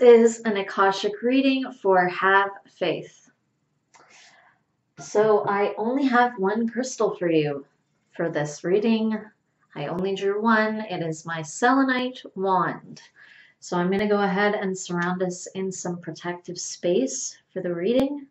is an Akashic reading for Have Faith. So I only have one crystal for you for this reading. I only drew one. It is my selenite wand. So I'm going to go ahead and surround us in some protective space for the reading.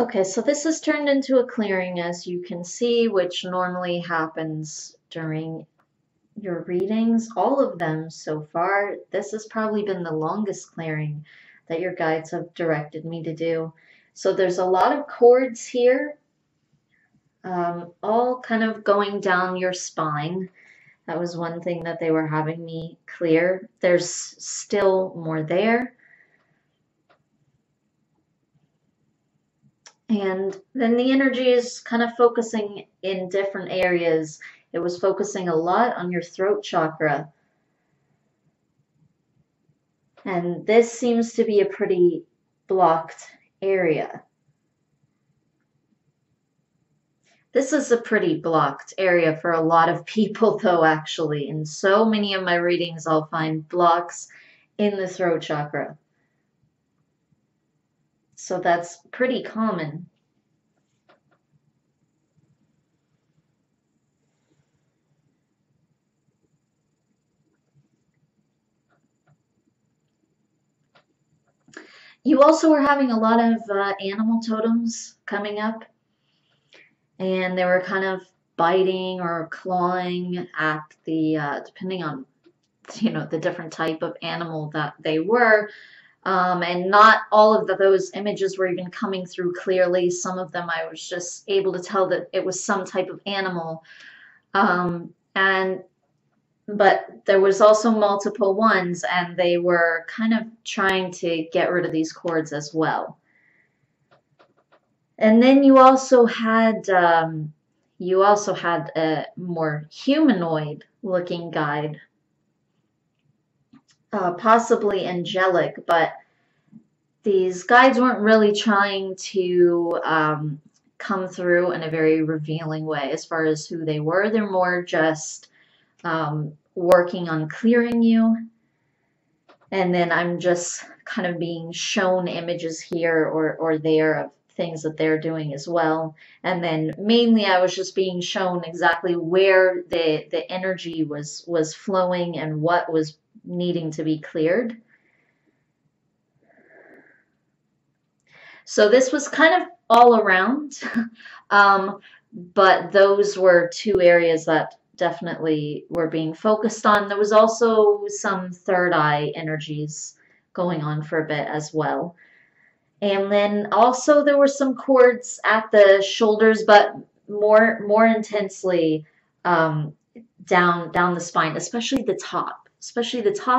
Okay, so this has turned into a clearing, as you can see, which normally happens during your readings, all of them so far. This has probably been the longest clearing that your guides have directed me to do. So there's a lot of cords here, all kind of going down your spine. That was one thing that they were having me clear. There's still more there. And then the energy is kind of focusing in different areas. It was focusing a lot on your throat chakra. And this seems to be a pretty blocked area. This is a pretty blocked area for a lot of people, though, actually. In so many of my readings, I'll find blocks in the throat chakra. So that's pretty common. You also were having a lot of animal totems coming up, and they were kind of biting or clawing at the, depending on, the different type of animal that they were. And not all of those images were even coming through clearly. Some of them I was just able to tell that it was some type of animal. But there was also multiple ones, and they were kind of trying to get rid of these cords as well. And then you also had a more humanoid looking guide, possibly angelic, but these guides weren't really trying to come through in a very revealing way as far as who they were. They're more just working on clearing you. And then I'm just kind of being shown images here or there of things that they're doing as well. And then mainly I was just being shown exactly where the energy was flowing and what was needing to be cleared. So this was kind of all around, but those were two areas that definitely were being focused on. There was also some third eye energies going on for a bit as well. And then also there were some cords at the shoulders, but more intensely down the spine, especially the top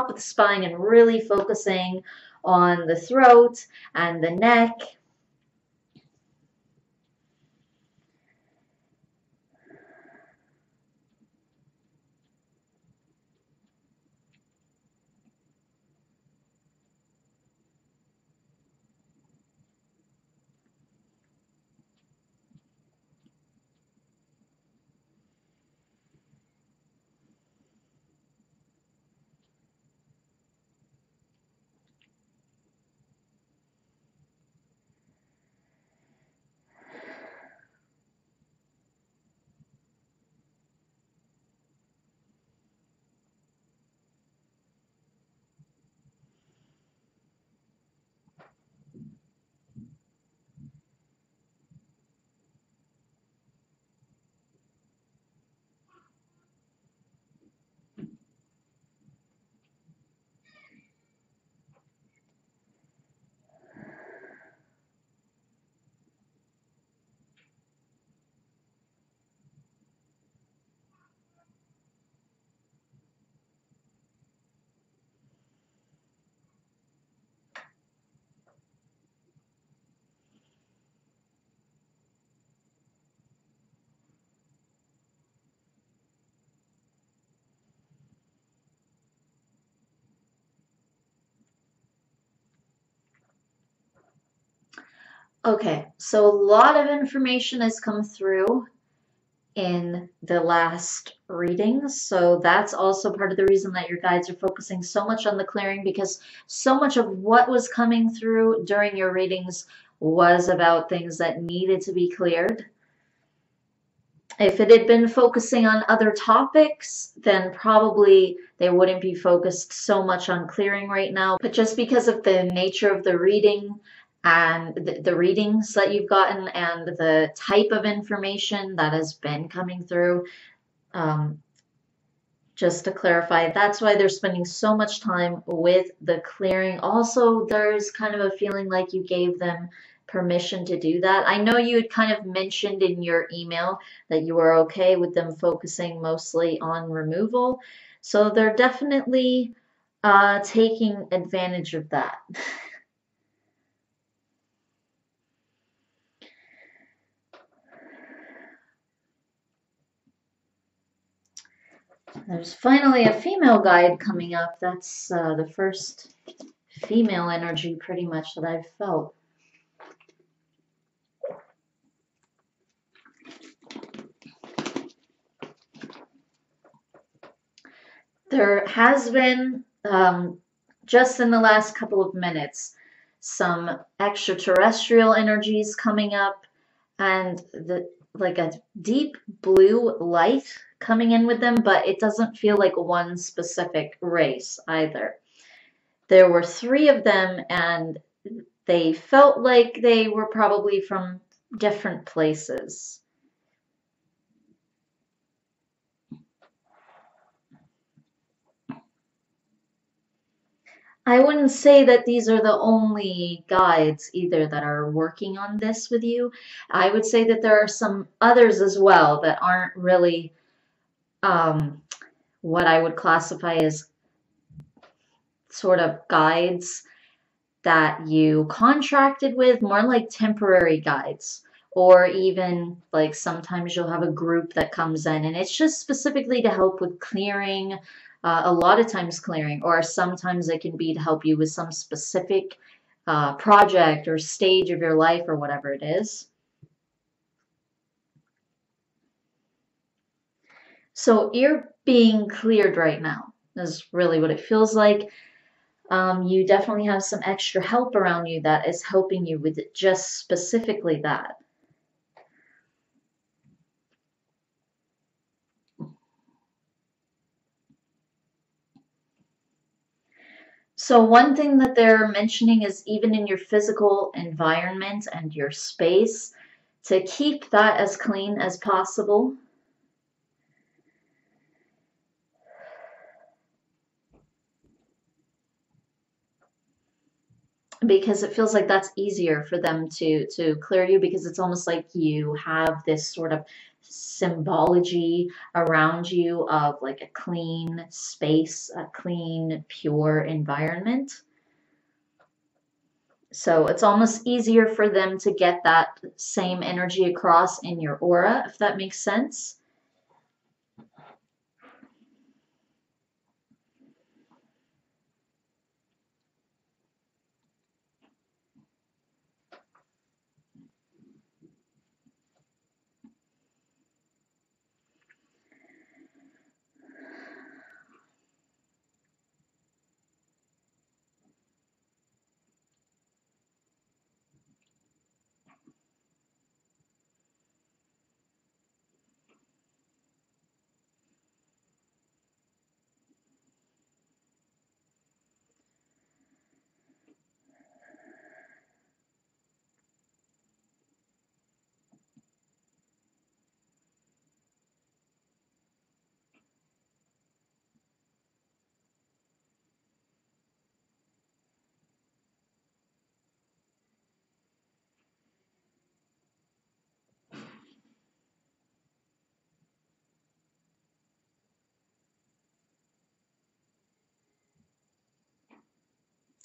of the spine, and really focusing on the throat and the neck. Okay, so a lot of information has come through in the last readings, so that's also part of the reason that your guides are focusing so much on the clearing, because so much of what was coming through during your readings was about things that needed to be cleared. If it had been focusing on other topics, then probably they wouldn't be focused so much on clearing right now. But just because of the nature of the reading and the readings that you've gotten and the type of information that has been coming through. Um, just to clarify, that's why they're spending so much time with the clearing. Also, there's kind of a feeling like you gave them permission to do that. I know you had kind of mentioned in your email that you were okay with them focusing mostly on removal. So they're definitely taking advantage of that. There's finally a female guide coming up. That's the first female energy pretty much that I've felt. There has been, just in the last couple of minutes, some extraterrestrial energies coming up and like a deep blue light coming in with them, but it doesn't feel like one specific race either. There were three of them, and they felt like they were probably from different places. I wouldn't say that these are the only guides either that are working on this with you. I would say that there are some others as well that aren't really um, what I would classify as sort of guides that you contracted with, more like temporary guides. Or even like sometimes you'll have a group that comes in and it's just specifically to help with clearing, a lot of times clearing, or sometimes it can be to help you with some specific project or stage of your life or whatever it is. So you're being cleared right now, is really what it feels like. You definitely have some extra help around you that is helping you with just specifically that. So one thing that they're mentioning is even in your physical environment and your space, to keep that as clean as possible. Because it feels like that's easier for them to clear you because it's almost like you have this sort of symbology around you of like a clean space, a clean, pure environment. So it's almost easier for them to get that same energy across in your aura, if that makes sense.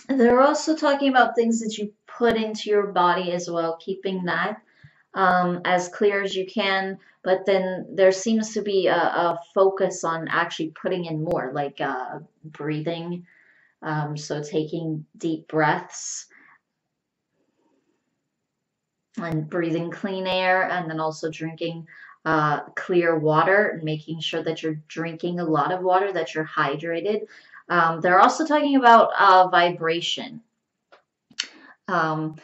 They're also talking about things that you put into your body as well, keeping that as clear as you can. But then there seems to be a focus on actually putting in more, like breathing. So taking deep breaths and breathing clean air, and then also drinking clear water and making sure that you're drinking a lot of water, that you're hydrated. They're also talking about vibration. Um,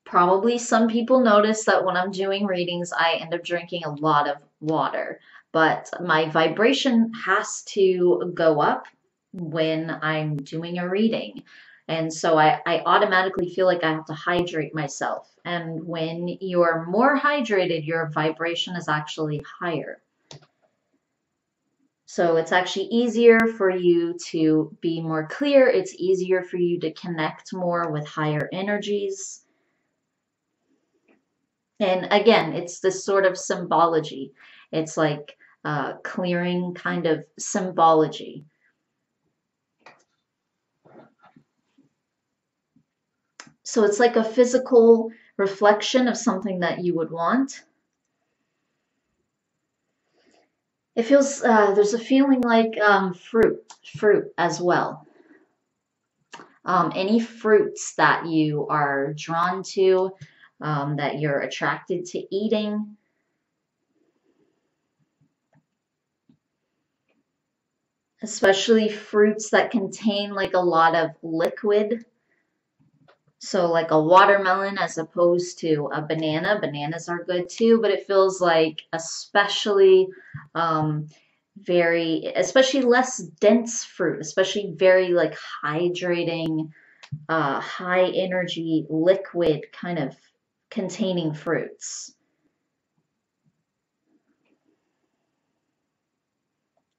Probably some people notice that when I'm doing readings, I end up drinking a lot of water, but my vibration has to go up when I'm doing a reading. And so I automatically feel like I have to hydrate myself. And when you're more hydrated, your vibration is actually higher. So it's actually easier for you to be more clear. It's easier for you to connect more with higher energies. And again, it's this sort of symbology. It's like clearing kind of symbology. So it's like a physical reflection of something that you would want. It feels, there's a feeling like fruit as well. Any fruits that you are drawn to, that you're attracted to eating. Especially fruits that contain like a lot of liquid. So like a watermelon as opposed to a banana. Bananas are good too, but it feels like especially um, especially less dense fruit, especially very like hydrating, high energy liquid kind of containing fruits.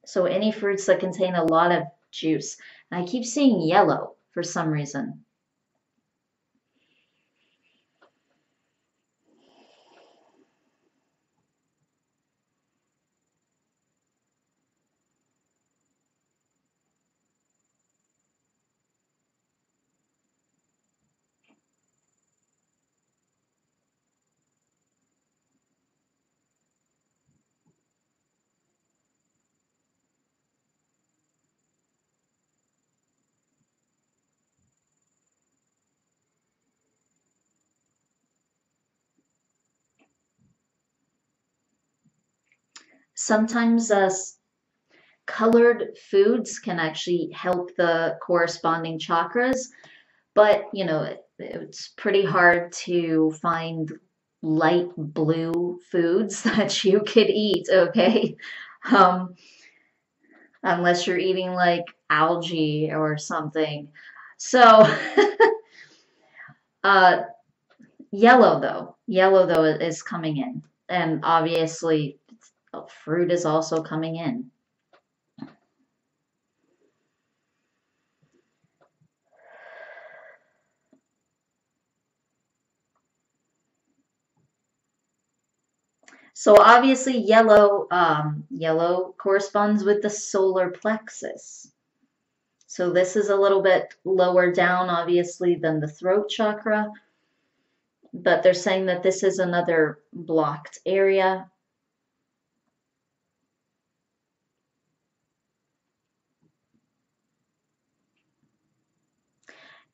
So any fruits that contain a lot of juice. And I keep seeing yellow for some reason. Sometimes colored foods can actually help the corresponding chakras, but you know, it's pretty hard to find light blue foods that you could eat, okay? Um, unless you're eating like algae or something. So, uh, yellow though is coming in, and obviously fruit is also coming in. So obviously yellow corresponds with the solar plexus. So this is a little bit lower down, obviously, than the throat chakra, but they're saying that this is another blocked area.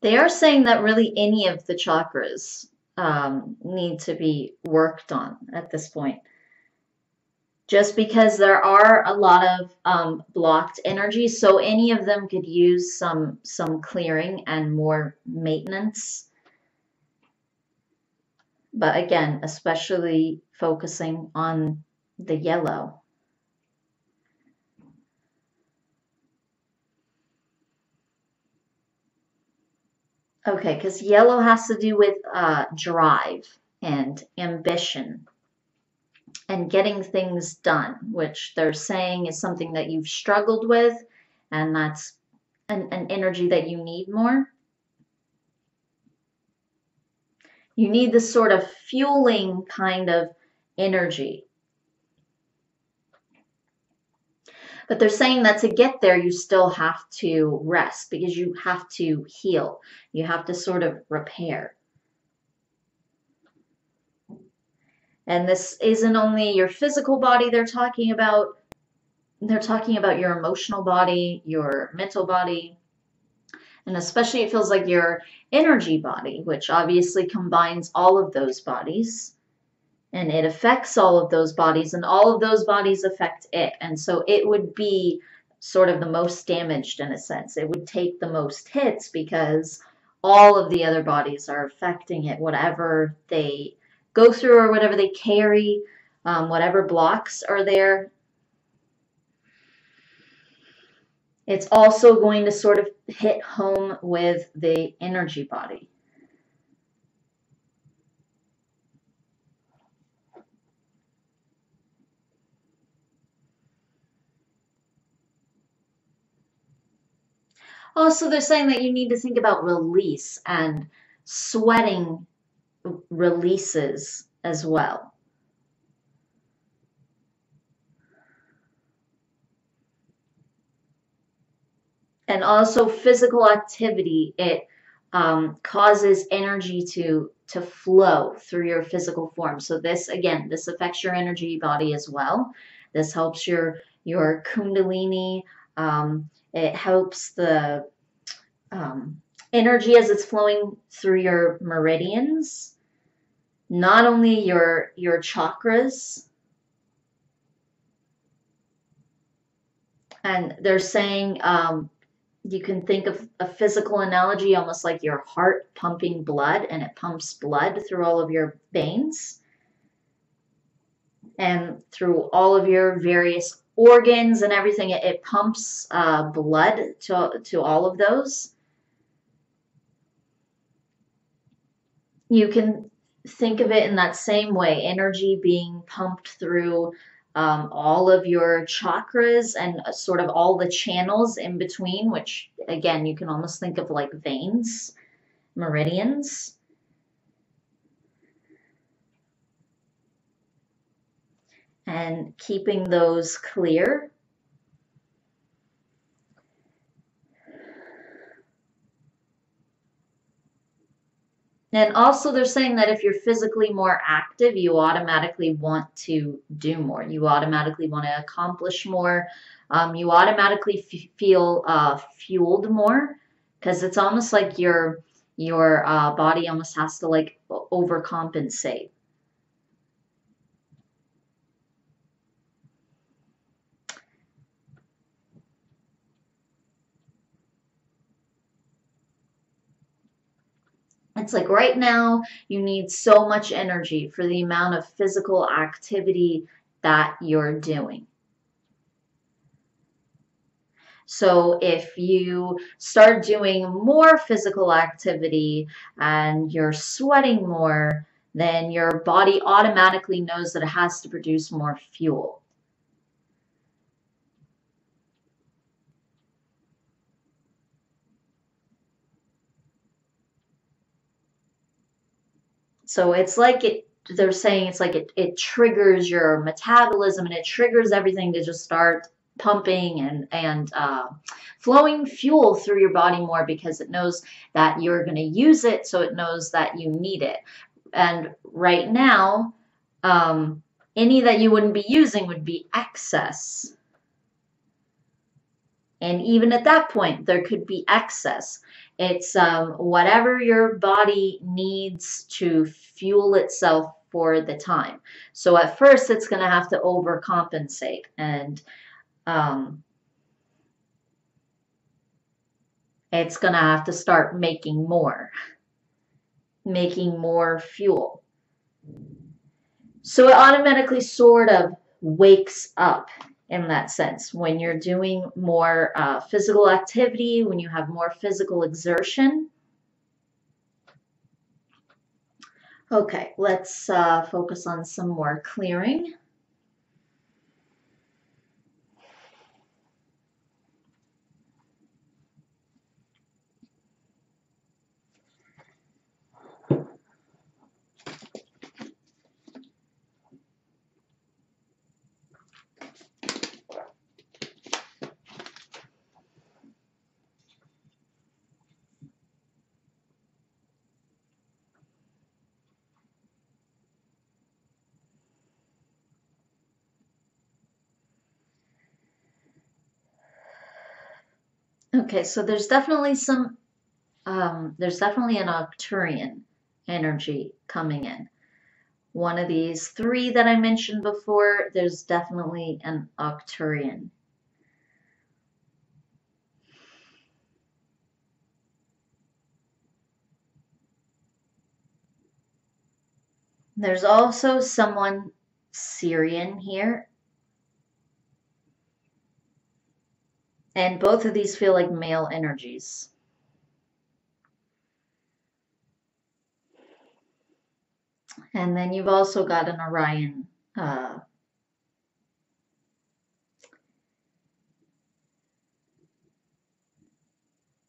They are saying that really any of the chakras need to be worked on at this point. Just because there are a lot of blocked energies, so any of them could use some clearing and more maintenance. But again, especially focusing on the yellow. Okay, because yellow has to do with drive and ambition and getting things done, which they're saying is something that you've struggled with, and that's an energy that you need more. You need this sort of fueling kind of energy. But they're saying that to get there, you still have to rest because you have to heal. You have to sort of repair. And this isn't only your physical body they're talking about your emotional body, your mental body, and especially it feels like your energy body, which obviously combines all of those bodies. And it affects all of those bodies, and all of those bodies affect it. And so it would be sort of the most damaged in a sense. It would take the most hits because all of the other bodies are affecting it, whatever they go through or whatever they carry, whatever blocks are there. It's also going to sort of hit home with the energy body. Also, they're saying that you need to think about release, and sweating releases as well. And also physical activity, it causes energy to flow through your physical form. So this, again, this affects your energy body as well. This helps your kundalini. It helps the energy as it's flowing through your meridians, not only your chakras. And they're saying you can think of a physical analogy almost like your heart pumping blood, and it pumps blood through all of your veins and through all of your various organs and everything. It pumps blood to all of those. You can think of it in that same way, energy being pumped through all of your chakras and sort of all the channels in between, which again, you can almost think of like veins, meridians. And keeping those clear. And also they're saying that if you're physically more active, you automatically want to do more. You automatically want to accomplish more. You automatically feel fueled more, because it's almost like your body almost has to like overcompensate. It's like right now you need so much energy for the amount of physical activity that you're doing. So if you start doing more physical activity and you're sweating more, then your body automatically knows that it has to produce more fuel. So it's like they're saying it's like it triggers your metabolism, and it triggers everything to just start pumping and flowing fuel through your body more, because it knows that you're going to use it, so it knows that you need it. And right now, any that you wouldn't be using would be excess. And even at that point, there could be excess. It's whatever your body needs to fuel itself for the time. So at first, it's going to have to overcompensate, and it's going to have to start making more fuel. So it automatically sort of wakes up in that sense when you're doing more physical activity, when you have more physical exertion. Okay, let's focus on some more clearing. Okay, so there's definitely there's definitely an Arcturian energy coming in. One of these three that I mentioned before, there's definitely an Arcturian. There's also someone Syrian here. And both of these feel like male energies. And then you've also got an Orion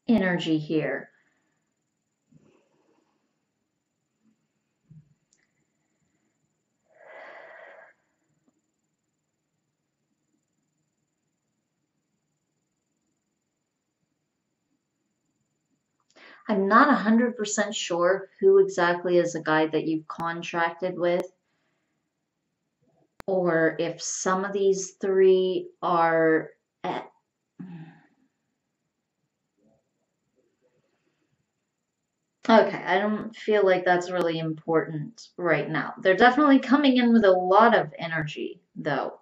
energy here. I'm not 100% sure who exactly is a guide that you've contracted with, or if some of these three are at, okay, I don't feel like that's really important right now. They're definitely coming in with a lot of energy, though.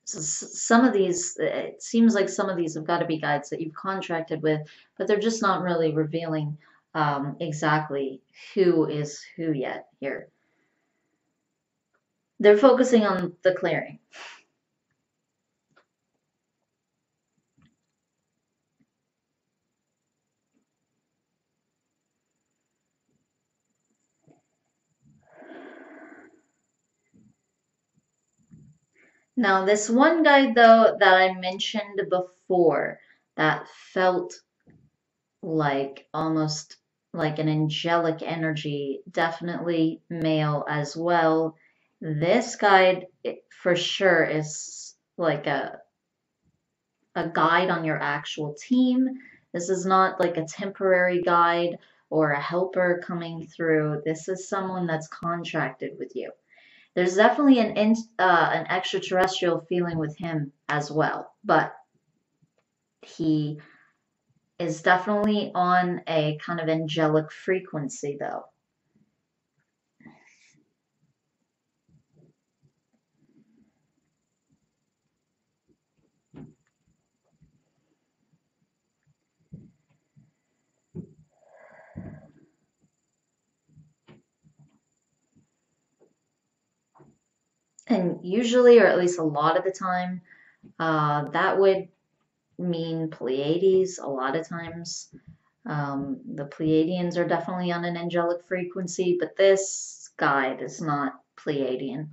So some of these, it seems like some of these have got to be guides that you've contracted with, but they're just not really revealing exactly who is who yet here. They're focusing on the clearing. Now, this one guide, though, that I mentioned before, that felt like almost like an angelic energy, definitely male as well. This guide, for sure, is like a guide on your actual team. This is not like a temporary guide or a helper coming through. This is someone that's contracted with you. There's definitely an extraterrestrial feeling with him as well, but he is definitely on a kind of angelic frequency, though. And usually, or at least a lot of the time, that would mean Pleiades a lot of times. The Pleiadians are definitely on an angelic frequency, but this guide is not Pleiadian.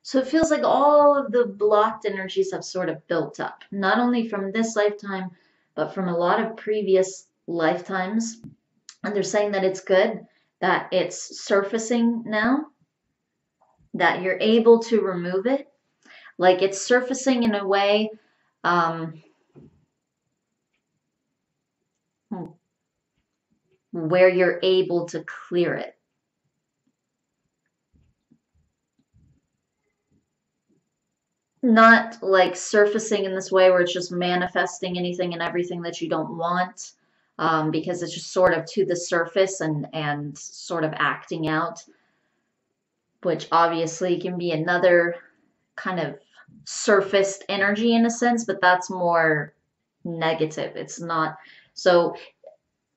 So it feels like all of the blocked energies have sort of built up, not only from this lifetime, but from a lot of previous lifetimes. And they're saying that it's good, that it's surfacing now, that you're able to remove it. Like it's surfacing in a way um, where you're able to clear it. Not like surfacing in this way where it's just manifesting anything and everything that you don't want, because it's just sort of to the surface and sort of acting out, which obviously can be another kind of surfaced energy in a sense, but that's more negative. It's not so.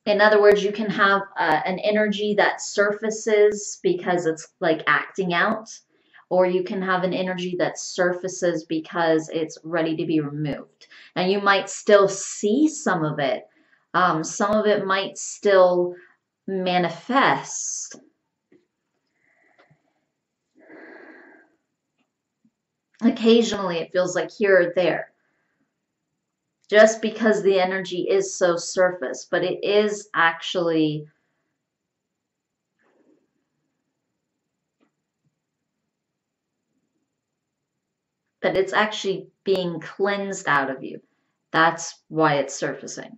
In other words, you can have an energy that surfaces because it's like acting out, or you can have an energy that surfaces because it's ready to be removed. And you might still see some of it. Some of it might still manifest. Occasionally, it feels like here or there, just because the energy is so surface, but it is actually being cleansed out of you. That's why it's surfacing.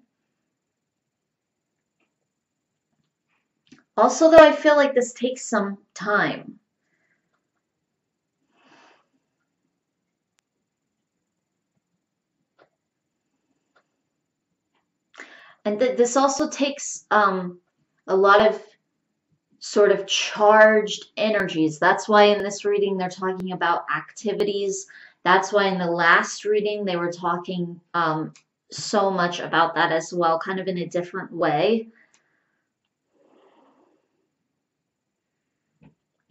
Also, though, I feel like this takes some time. And this also takes a lot of sort of charged energies. That's why in this reading they're talking about activities. That's why in the last reading they were talking so much about that as well, kind of in a different way.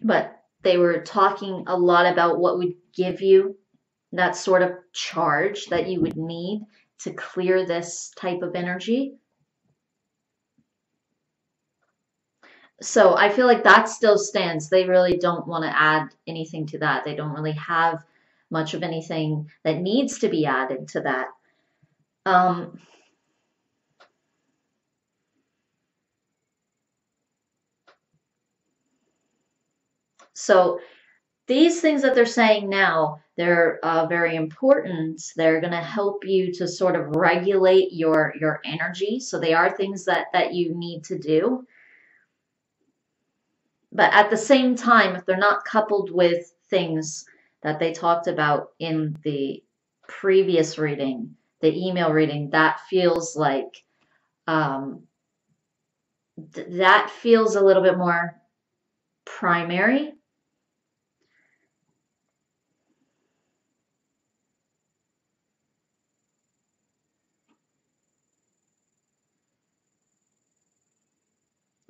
But they were talking a lot about what would give you that sort of charge that you would need to clear this type of energy. So I feel like that still stands. They really don't want to add anything to that. They don't really have much of anything that needs to be added to that. Um, so these things that they're saying now, they're very important. They're going to help you to sort of regulate your energy. So they are things that you need to do. But at the same time, if they're not coupled with things that they talked about in the previous reading, the email reading, that feels like um, that feels a little bit more primary.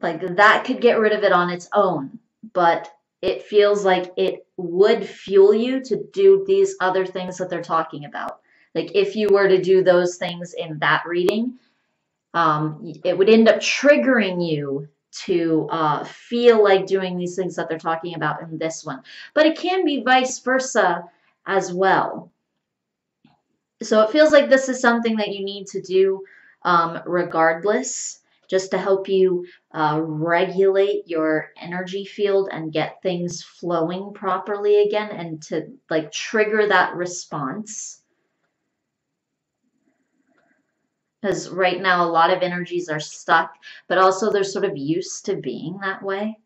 Like that could get rid of it on its own, but it feels like it would fuel you to do these other things that they're talking about. Like if you were to do those things in that reading, it would end up triggering you to feel like doing these things that they're talking about in this one. But it can be vice versa as well. So it feels like this is something that you need to do regardless, just to help you regulate your energy field and get things flowing properly again and to like trigger that response. Because right now a lot of energies are stuck, but also they're sort of used to being that way.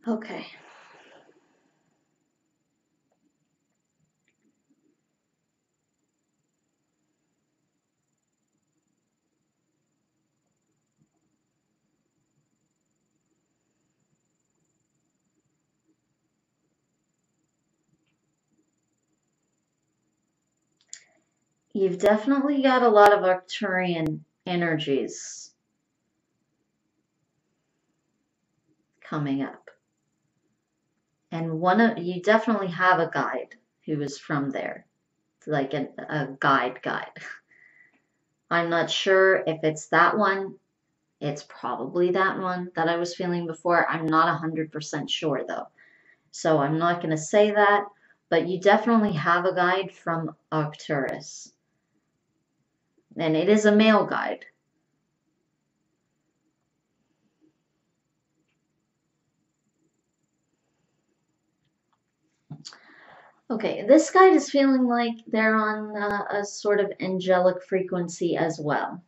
Okay. You've definitely got a lot of Arcturian energies coming up. And one of you definitely have a guide who is from there, like a guide. I'm not sure if it's that one. It's probably that one that I was feeling before. I'm not 100% sure though. So I'm not going to say that, but you definitely have a guide from Arcturus. And it is a male guide. Okay, this guide is feeling like they're on a sort of angelic frequency as well.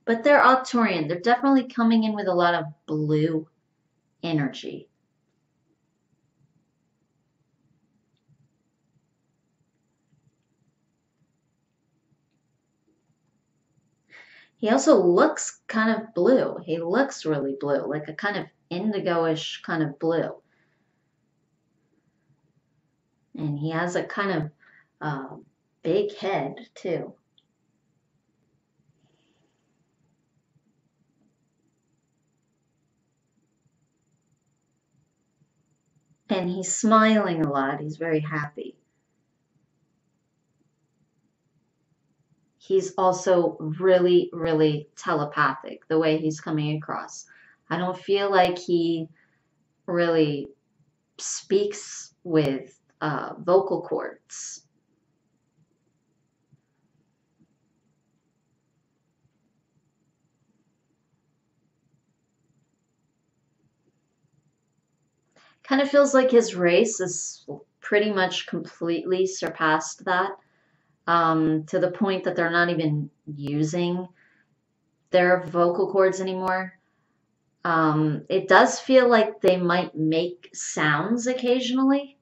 But they're Arcturian. They're definitely coming in with a lot of blue energy. He also looks kind of blue. He looks really blue, like a kind of indigo-ish kind of blue. And he has a kind of big head, too. And he's smiling a lot. He's very happy. He's also really, really telepathic, the way he's coming across. I don't feel like he really speaks with vocal cords. Kind of feels like his race is pretty much completely surpassed that, to the point that they're not even using their vocal cords anymore. It does feel like they might make sounds occasionally.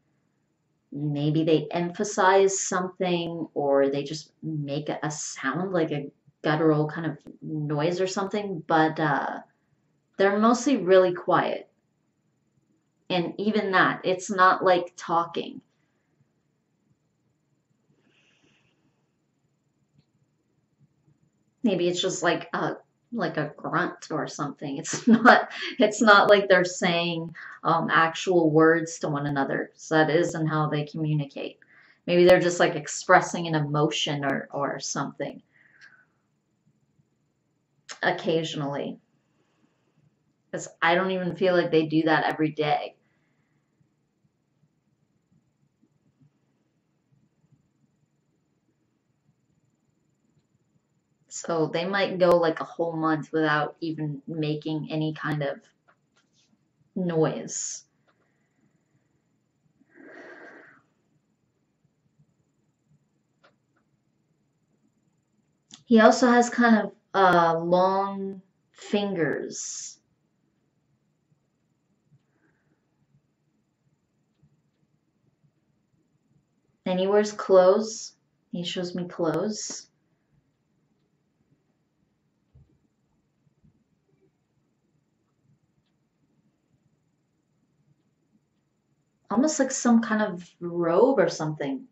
Maybe they emphasize something or they just make a sound like a guttural kind of noise or something, but they're mostly really quiet. And even that, it's not like talking. Maybe it's just like a grunt or something. It's not like they're saying actual words to one another. So that isn't how they communicate. Maybe they're just like expressing an emotion or something occasionally. Because I don't even feel like they do that every day. So they might go like a whole month without even making any kind of noise. He also has kind of long fingers. And he wears clothes. He shows me clothes. Almost like some kind of robe or something.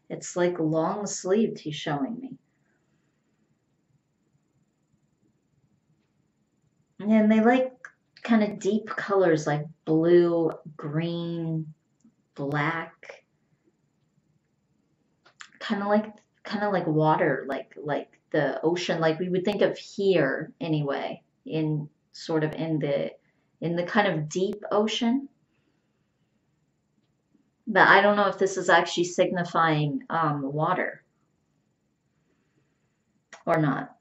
It's like long sleeved, he's showing me. And they like kind of deep colors like blue, green, black, kind of like water, like the ocean, like we would think of here anyway, in sort of in the kind of deep ocean. But I don't know if this is actually signifying water or not.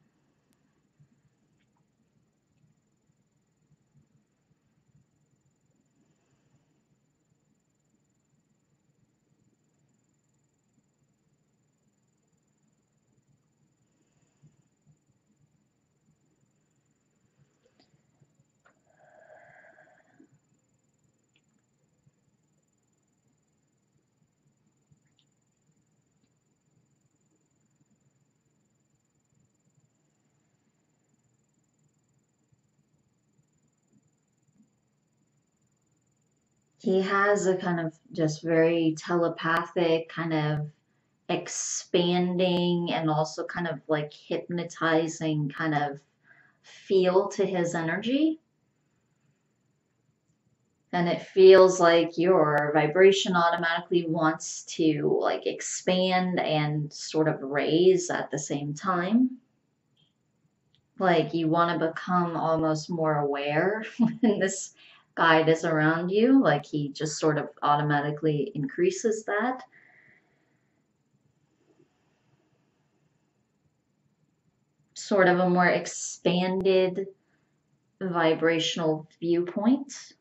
He has a kind of just very telepathic, kind of expanding and also kind of like hypnotizing kind of feel to his energy. And it feels like your vibration automatically wants to like expand and sort of raise at the same time. Like you want to become almost more aware when this guide is around you. Like he just sort of automatically increases that. Sort of a more expanded vibrational viewpoint.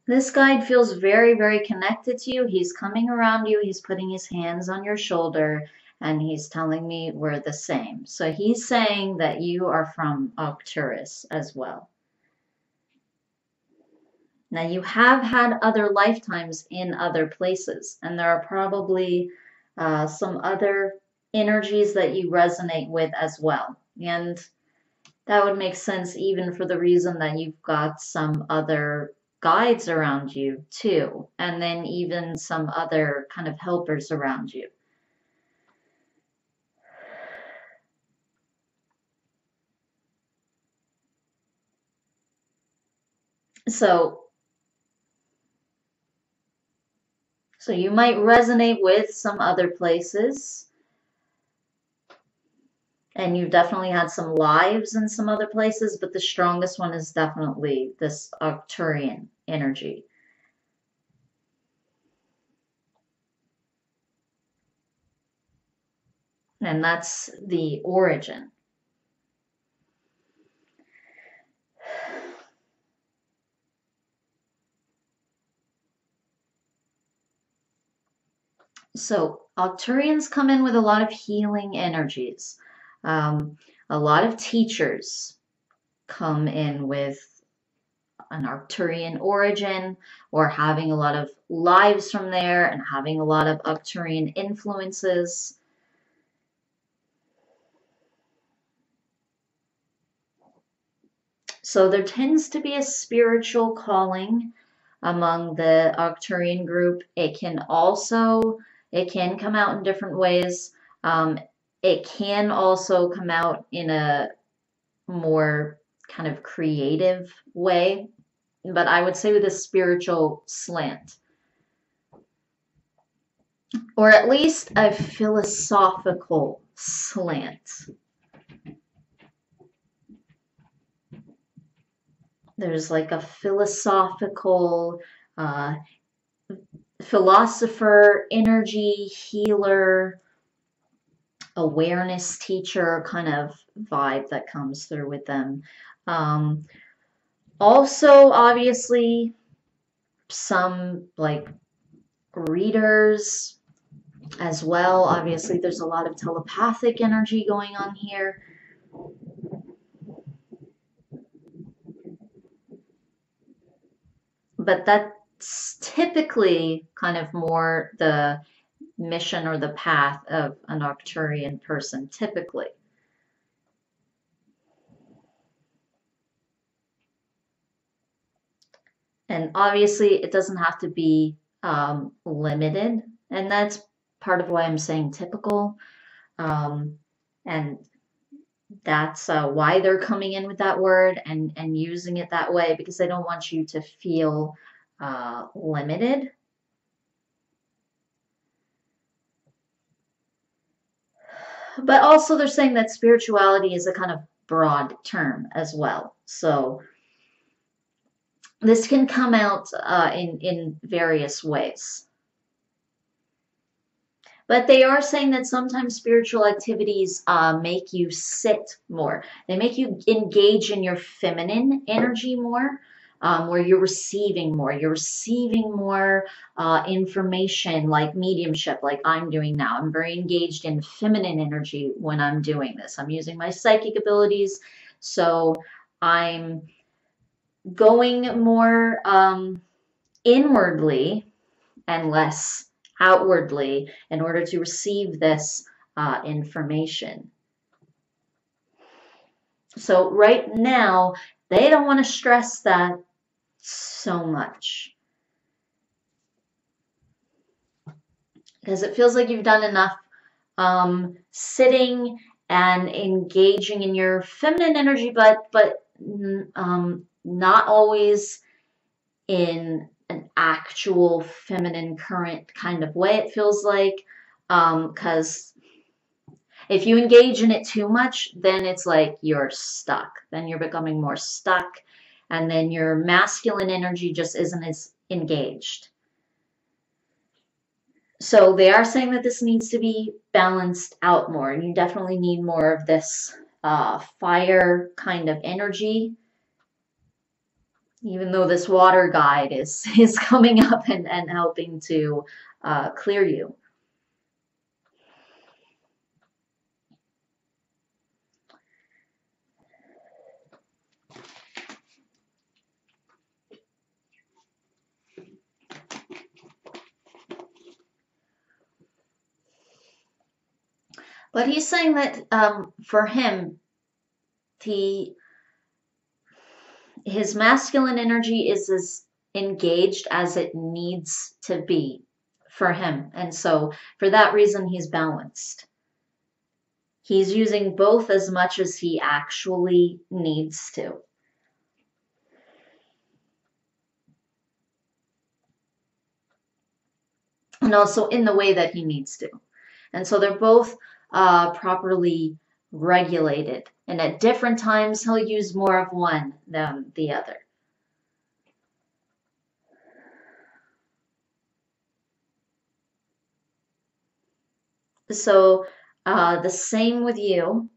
This guide feels very, very connected to you. He's coming around you, he's putting his hands on your shoulder, and he's telling me we're the same. So he's saying that you are from Arcturus as well. Now, you have had other lifetimes in other places, and there are probably some other energies that you resonate with as well. And that would make sense even for the reason that you've got some other guides around you too, and then even some other kind of helpers around you. So you might resonate with some other places, and you've definitely had some lives in some other places, but the strongest one is definitely this Arcturian energy. And that's the origin. So Arcturians come in with a lot of healing energies. A lot of teachers come in with an Arcturian origin or having a lot of lives from there and having a lot of Arcturian influences. So there tends to be a spiritual calling among the Arcturian group. It can come out in different ways. It can also come out in a more kind of creative way, but I would say with a spiritual slant, or at least a philosophical slant. There's like a philosophical, philosopher, energy healer, awareness teacher kind of vibe that comes through with them. Also, obviously, some like readers as well. Obviously, there's a lot of telepathic energy going on here. But that's typically kind of more the mission or the path of an Arcturian person, typically. And obviously, it doesn't have to be limited. And that's part of why I'm saying typical. And that's why they're coming in with that word and using it that way, because they don't want you to feel limited. But also, they're saying that spirituality is a kind of broad term as well. So this can come out in various ways. But they are saying that sometimes spiritual activities make you sit more. They make you engage in your feminine energy more, where you're receiving more. You're receiving more information like mediumship, like I'm doing now. I'm very engaged in feminine energy when I'm doing this. I'm using my psychic abilities. So I'm going more inwardly and less outwardly in order to receive this information. So right now, they don't want to stress that so much, because it feels like you've done enough sitting and engaging in your feminine energy, but not always in an actual feminine current kind of way, it feels like, because if you engage in it too much, then it's like you're stuck. Then you're becoming more stuck, and then your masculine energy just isn't as engaged. So they are saying that this needs to be balanced out more, and you definitely need more of this fire kind of energy, even though this water guide is coming up and helping to clear you. But he's saying that for him, he his masculine energy is as engaged as it needs to be for him. And so for that reason, he's balanced. He's using both as much as he actually needs to. And also in the way that he needs to. And so they're both properly regulated. And at different times, he'll use more of one than the other. So the same with you.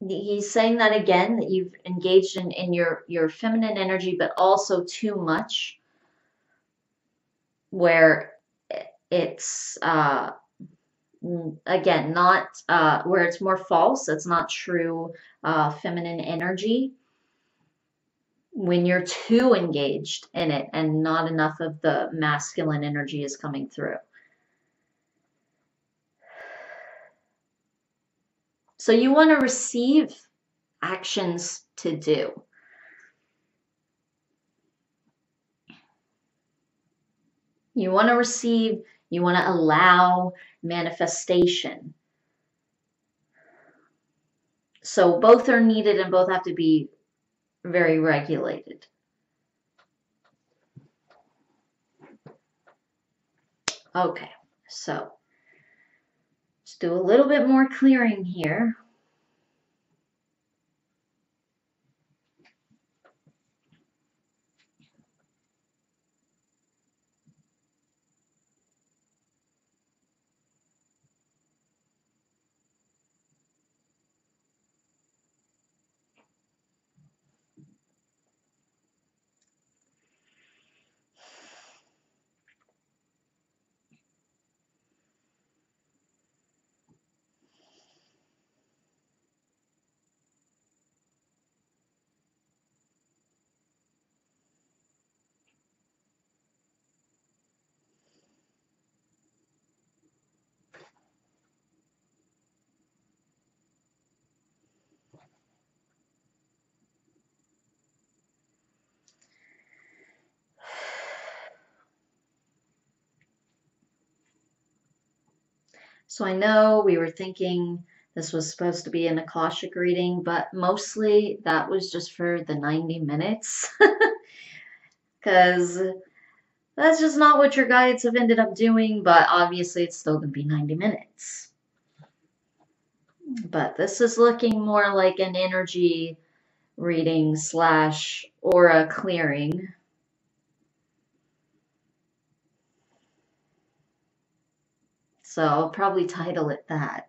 He's saying that again, that you've engaged in your feminine energy, but also too much, where it's again not where it's more false. It's not true feminine energy when you're too engaged in it and not enough of the masculine energy is coming through. So you want to receive actions to do. You want to receive, you want to allow manifestation. So both are needed and both have to be very regulated. Okay, so let's do a little bit more clearing here. So I know we were thinking this was supposed to be an Akashic reading, but mostly that was just for the 90 minutes. Because that's just not what your guides have ended up doing, but obviously it's still going to be 90 minutes. But this is looking more like an energy reading slash aura clearing. So I'll probably title it that.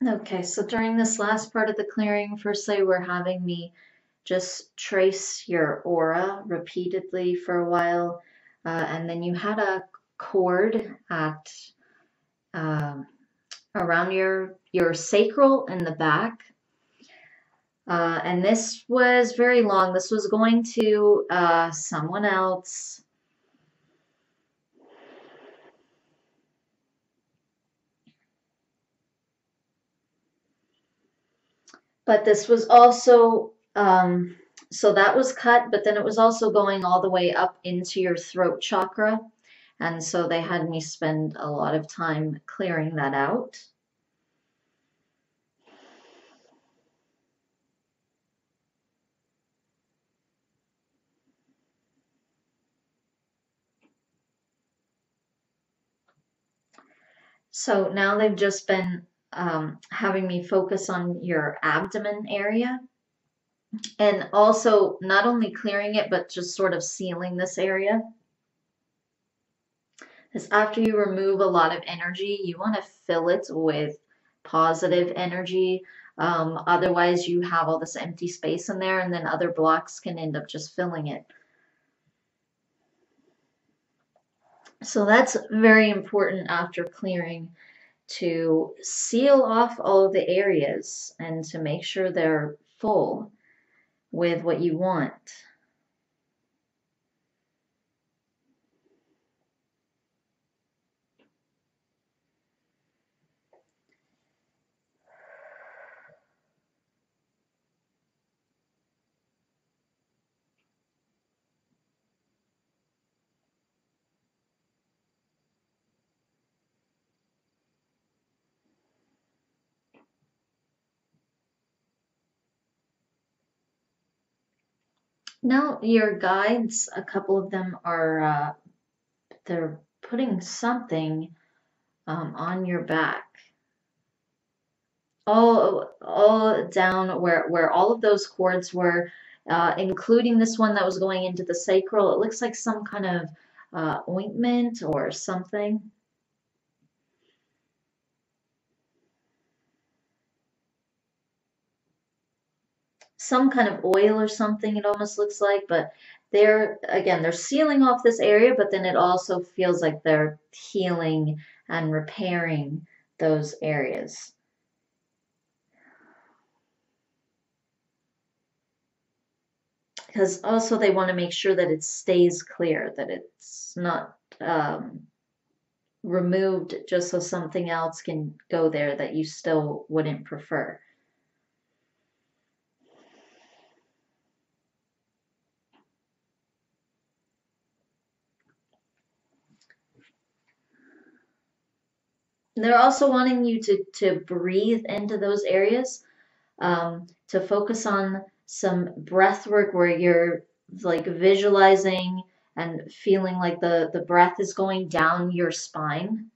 Okay, so during this last part of the clearing, firstly, we're having me just trace your aura repeatedly for a while, and then you had a cord at um, around your sacral in the back, and this was very long. This was going to someone else. But this was also, so that was cut, but then it was also going all the way up into your throat chakra. And so they had me spend a lot of time clearing that out. So now they've just been having me focus on your abdomen area and also not only clearing it, but just sort of sealing this area. Because after you remove a lot of energy, you want to fill it with positive energy. Otherwise, you have all this empty space in there, and then other blocks can end up just filling it. So that's very important after clearing to seal off all of the areas and to make sure they're full with what you want. Now, your guides, a couple of them are, they're putting something on your back. All down where all of those cords were, including this one that was going into the sacral. It looks like some kind of ointment or something. Some kind of oil or something, it almost looks like, but they're sealing off this area, but then it also feels like they're healing and repairing those areas. Because also they want to make sure that it stays clear, that it's not removed just so something else can go there that you still wouldn't prefer. They're also wanting you to breathe into those areas, to focus on some breath work where you're like visualizing and feeling like the breath is going down your spine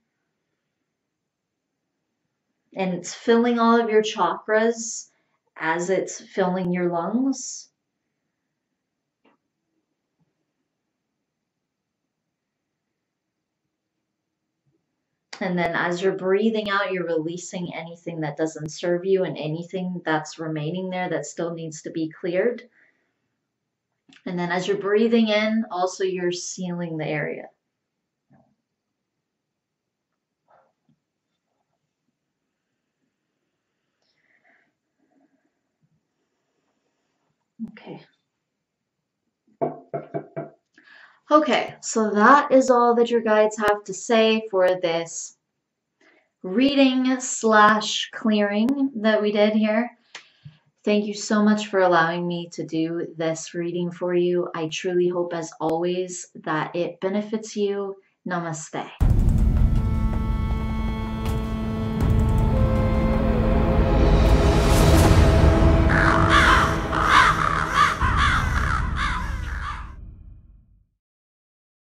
and it's filling all of your chakras as it's filling your lungs. And then as you're breathing out, you're releasing anything that doesn't serve you and anything that's remaining there that still needs to be cleared. And then as you're breathing in, also you're sealing the area. Okay. Okay, so that is all that your guides have to say for this reading slash clearing that we did here. Thank you so much for allowing me to do this reading for you. I truly hope, as always, that it benefits you. Namaste.